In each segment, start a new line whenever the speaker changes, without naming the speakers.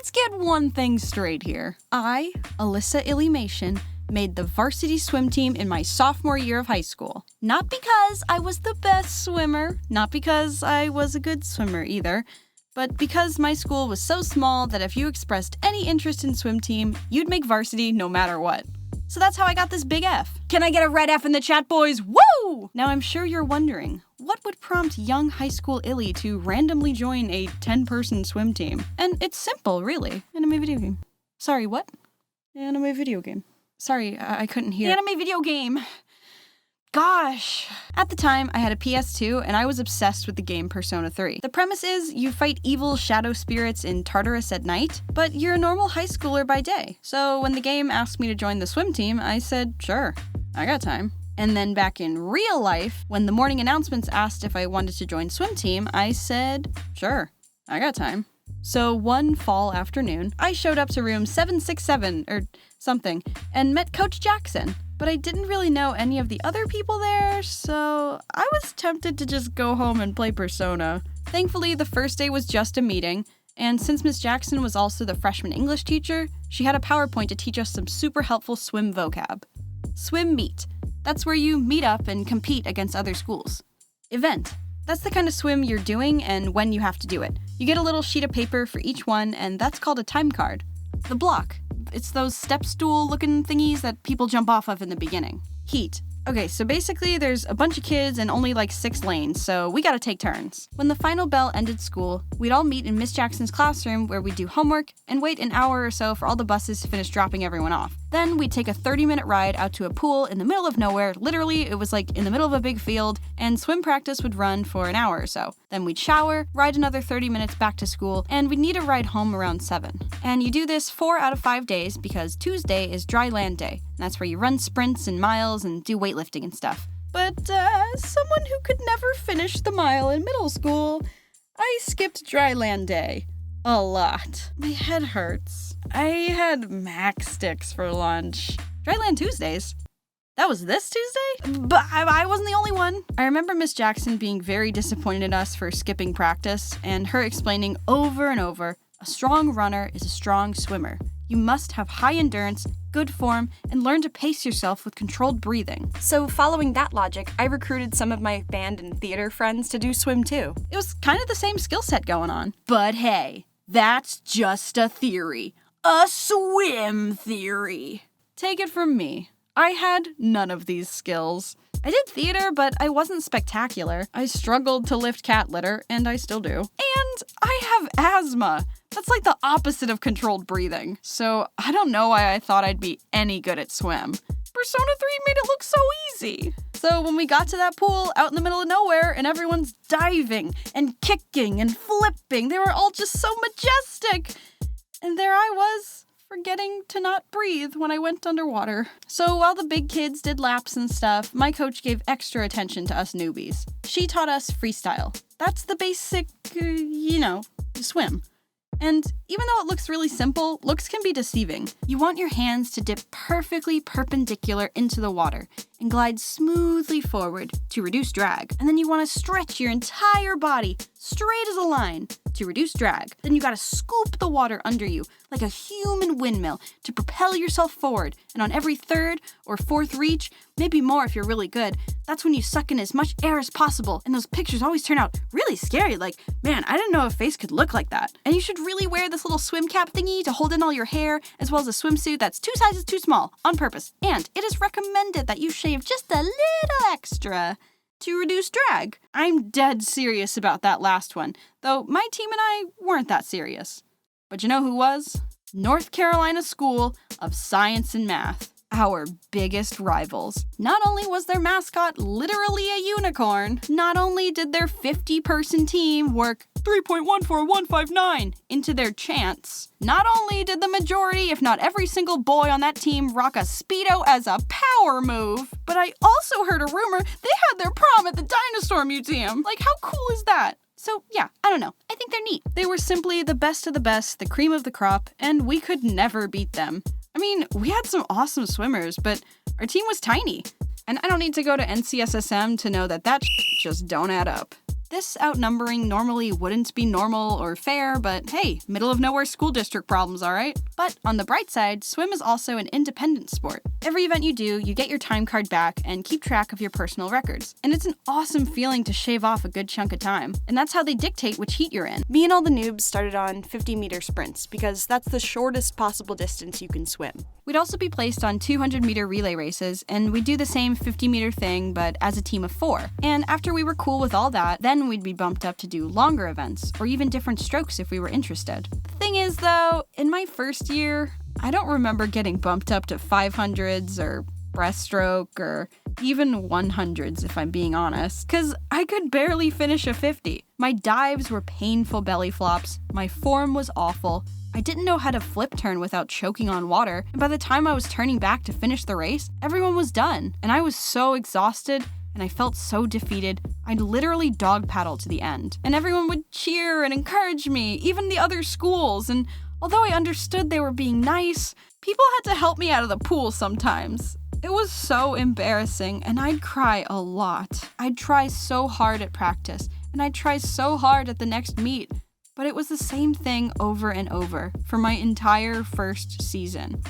Let's get one thing straight here. I, Alyssa Illymation, made the varsity swim team in my sophomore year of high school. Not because I was the best swimmer, not because I was a good swimmer either, but because my school was so small that if you expressed any interest in swim team, you'd make varsity no matter what. So that's how I got this big F. Can I get a red F in the chat, boys? Woo! Now I'm sure you're wondering, what would prompt young high school Illy to randomly join a 10-person swim team? And it's simple, really. Anime video game. Sorry, what? Anime video game. Sorry, I couldn't hear. Anime video game. Gosh. At the time, I had a PS2, and I was obsessed with the game Persona 3. The premise is, you fight evil shadow spirits in Tartarus at night, but you're a normal high schooler by day. So when the game asked me to join the swim team, I said, sure, I got time. And then back in real life, when the morning announcements asked if I wanted to join swim team, I said, sure, I got time. So one fall afternoon, I showed up to room 767, or something, and met Coach Jackson. But I didn't really know any of the other people there, so I was tempted to just go home and play Persona. Thankfully, the first day was just a meeting, and since Miss Jackson was also the freshman English teacher, she had a PowerPoint to teach us some super helpful swim vocab. Swim meet. That's where you meet up and compete against other schools. Event. That's the kind of swim you're doing and when you have to do it. You get a little sheet of paper for each one, and that's called a time card. The block. It's those step stool looking thingies that people jump off of in the beginning. Heat. Okay, so basically there's a bunch of kids and only like 6 lanes, so we gotta take turns. When the final bell ended school, we'd all meet in Miss Jackson's classroom where we'd do homework and wait an hour or so for all the buses to finish dropping everyone off. Then we'd take a 30-minute ride out to a pool in the middle of nowhere. Literally, it was like in the middle of a big field, and swim practice would run for an hour or so. Then we'd shower, ride another 30 minutes back to school, and we'd need a ride home around 7. And you do this 4 out of 5 days because Tuesday is dry land day. And that's where you run sprints and miles and do weightlifting and stuff. But as someone who could never finish the mile in middle school, I skipped dry land day. A lot. My head hurts. I had Mac sticks for lunch. Dryland Tuesdays. That was this Tuesday? But I wasn't the only one. I remember Miss Jackson being very disappointed in us for skipping practice, and her explaining over and over, a strong runner is a strong swimmer. You must have high endurance, good form, and learn to pace yourself with controlled breathing. So following that logic, I recruited some of my band and theater friends to do swim too. It was kind of the same skill set going on. But hey, that's just a theory. A swim theory. Take it from me. I had none of these skills. I did theater, but I wasn't spectacular. I struggled to lift cat litter, and I still do. And I have asthma. That's like the opposite of controlled breathing. So I don't know why I thought I'd be any good at swim. Persona 3 made it look so easy. So when we got to that pool out in the middle of nowhere and everyone's diving and kicking and flipping, they were all just so majestic. And there I was, forgetting to not breathe when I went underwater. So while the big kids did laps and stuff, my coach gave extra attention to us newbies. She taught us freestyle. That's the basic, swim. And even though it looks really simple, looks can be deceiving. You want your hands to dip perfectly perpendicular into the water and glide smoothly forward to reduce drag. And then you want to stretch your entire body straight as a line to reduce drag. Then you gotta scoop the water under you like a human windmill to propel yourself forward. And on every 3rd or 4th reach, maybe more if you're really good, that's when you suck in as much air as possible. And those pictures always turn out really scary. Like, man, I didn't know a face could look like that. And you should really wear this little swim cap thingy to hold in all your hair, as well as a swimsuit that's 2 sizes too small on purpose. And it is recommended that you shave just a little extra to reduce drag. I'm dead serious about that last one, though my team and I weren't that serious. But you know who was? North Carolina School of Science and Math. Our biggest rivals. Not only was their mascot literally a unicorn, not only did their 50-person team work 3.14159 into their chants, not only did the majority, if not every single boy on that team rock a Speedo as a power move, but I also heard a rumor they had their prom at the Dinosaur Museum. Like, how cool is that? So yeah, I don't know. I think they're neat. They were simply the best of the best, the cream of the crop, and we could never beat them. I mean, we had some awesome swimmers, but our team was tiny. And I don't need to go to NCSSM to know that just don't add up. This outnumbering normally wouldn't be normal or fair, but hey, middle of nowhere school district problems, alright? But on the bright side, swim is also an independent sport. Every event you do, you get your time card back and keep track of your personal records. And it's an awesome feeling to shave off a good chunk of time. And that's how they dictate which heat you're in. Me and all the noobs started on 50-meter sprints because that's the shortest possible distance you can swim. We'd also be placed on 200-meter relay races, and we'd do the same 50-meter thing, but as a team of 4. And after we were cool with all that, then we'd be bumped up to do longer events, or even different strokes if we were interested. The thing is, though, in my first year, I don't remember getting bumped up to 500s or breaststroke or even 100s if I'm being honest, because I could barely finish a 50. My dives were painful belly flops, my form was awful, I didn't know how to flip turn without choking on water, and by the time I was turning back to finish the race, everyone was done, and I was so exhausted, and I felt so defeated, I'd literally dog paddle to the end. And everyone would cheer and encourage me, even the other schools, and although I understood they were being nice, people had to help me out of the pool sometimes. It was so embarrassing, and I'd cry a lot. I'd try so hard at practice, and I'd try so hard at the next meet, but it was the same thing over and over for my entire first season.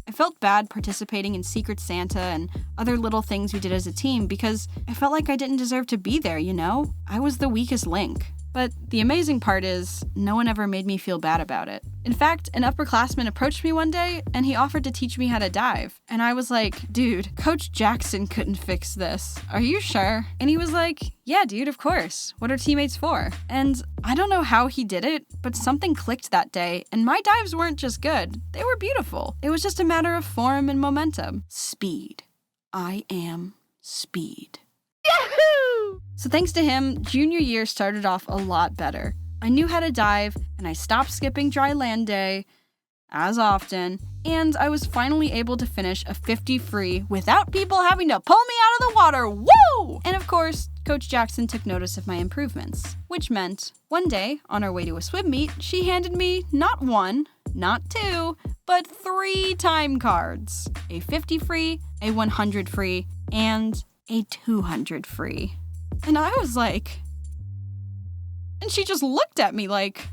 I felt bad participating in Secret Santa and other little things we did as a team because I felt like I didn't deserve to be there, you know? I was the weakest link. But the amazing part is, no one ever made me feel bad about it. In fact, an upperclassman approached me one day and he offered to teach me how to dive. And I was like, dude, Coach Jackson couldn't fix this. Are you sure? And he was like, yeah, dude, of course. What are teammates for? And I don't know how he did it, but something clicked that day, and my dives weren't just good, they were beautiful. It was just a matter of form and momentum. Speed. I am speed. Yahoo! So thanks to him, junior year started off a lot better. I knew how to dive, and I stopped skipping dry land day as often, and I was finally able to finish a 50 free without people having to pull me out of the water. Woo! And of course, Coach Jackson took notice of my improvements, which meant one day, on our way to a swim meet, she handed me not 1, not 2, but 3 time cards. A 50 free, a 100 free, and a 200 free. And I was like... And she just looked at me like,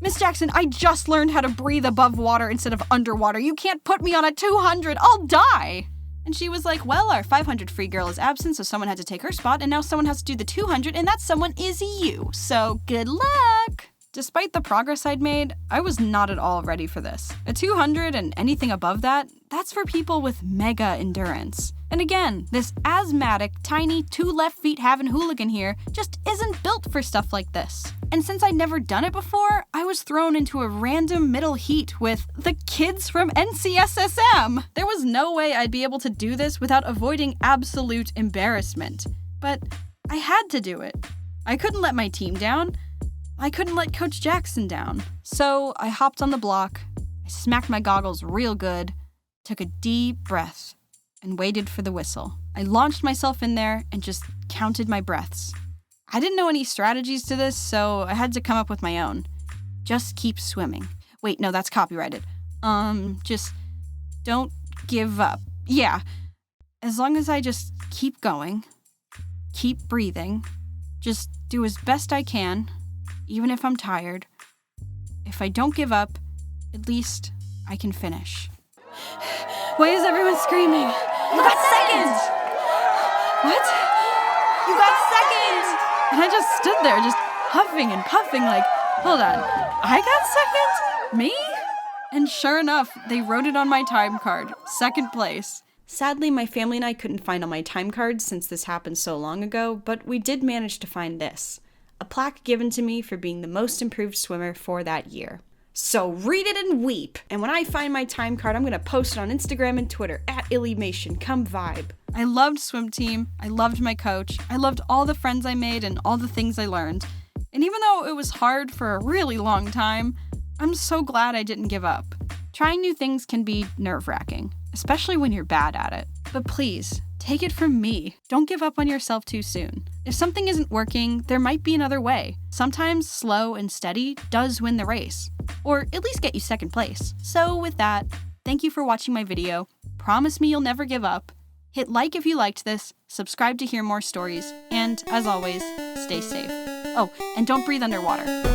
Miss Jackson, I just learned how to breathe above water instead of underwater. You can't put me on a 200. I'll die. And she was like, well, our 500 free girl is absent, so someone had to take her spot, and now someone has to do the 200, and that someone is you. So good luck. Despite the progress I'd made, I was not at all ready for this. A 200 and anything above that, that's for people with mega endurance. And again, this asthmatic, tiny, 2 left feet having hooligan here just isn't built for stuff like this. And since I'd never done it before, I was thrown into a random middle heat with the kids from NCSSM. There was no way I'd be able to do this without avoiding absolute embarrassment. But I had to do it. I couldn't let my team down. I couldn't let Coach Jackson down. So I hopped on the block, I smacked my goggles real good, took a deep breath, and waited for the whistle. I launched myself in there and just counted my breaths. I didn't know any strategies to this, so I had to come up with my own. Just keep swimming. Wait, no, that's copyrighted. Just don't give up. Yeah, as long as I just keep going, keep breathing, just do as best I can, even if I'm tired. If I don't give up, at least I can finish. Why is everyone screaming? You got second! What? You got second! And I just stood there, just huffing and puffing like, hold on, I got second? Me? And sure enough, they wrote it on my time card, second place. Sadly, my family and I couldn't find all my time cards since this happened so long ago, but we did manage to find this. A plaque given to me for being the most improved swimmer for that year. So read it and weep. And when I find my time card, I'm gonna post it on Instagram and Twitter @illymation. Come vibe. I loved swim team. I loved my coach. I loved all the friends I made and all the things I learned. And even though it was hard for a really long time, I'm so glad I didn't give up. Trying new things can be nerve-wracking, especially when you're bad at it. But please, take it from me. Don't give up on yourself too soon. If something isn't working, there might be another way. Sometimes slow and steady does win the race, or at least get you second place. So with that, thank you for watching my video. Promise me you'll never give up. Hit like if you liked this, subscribe to hear more stories, and as always, stay safe. Oh, and don't breathe underwater.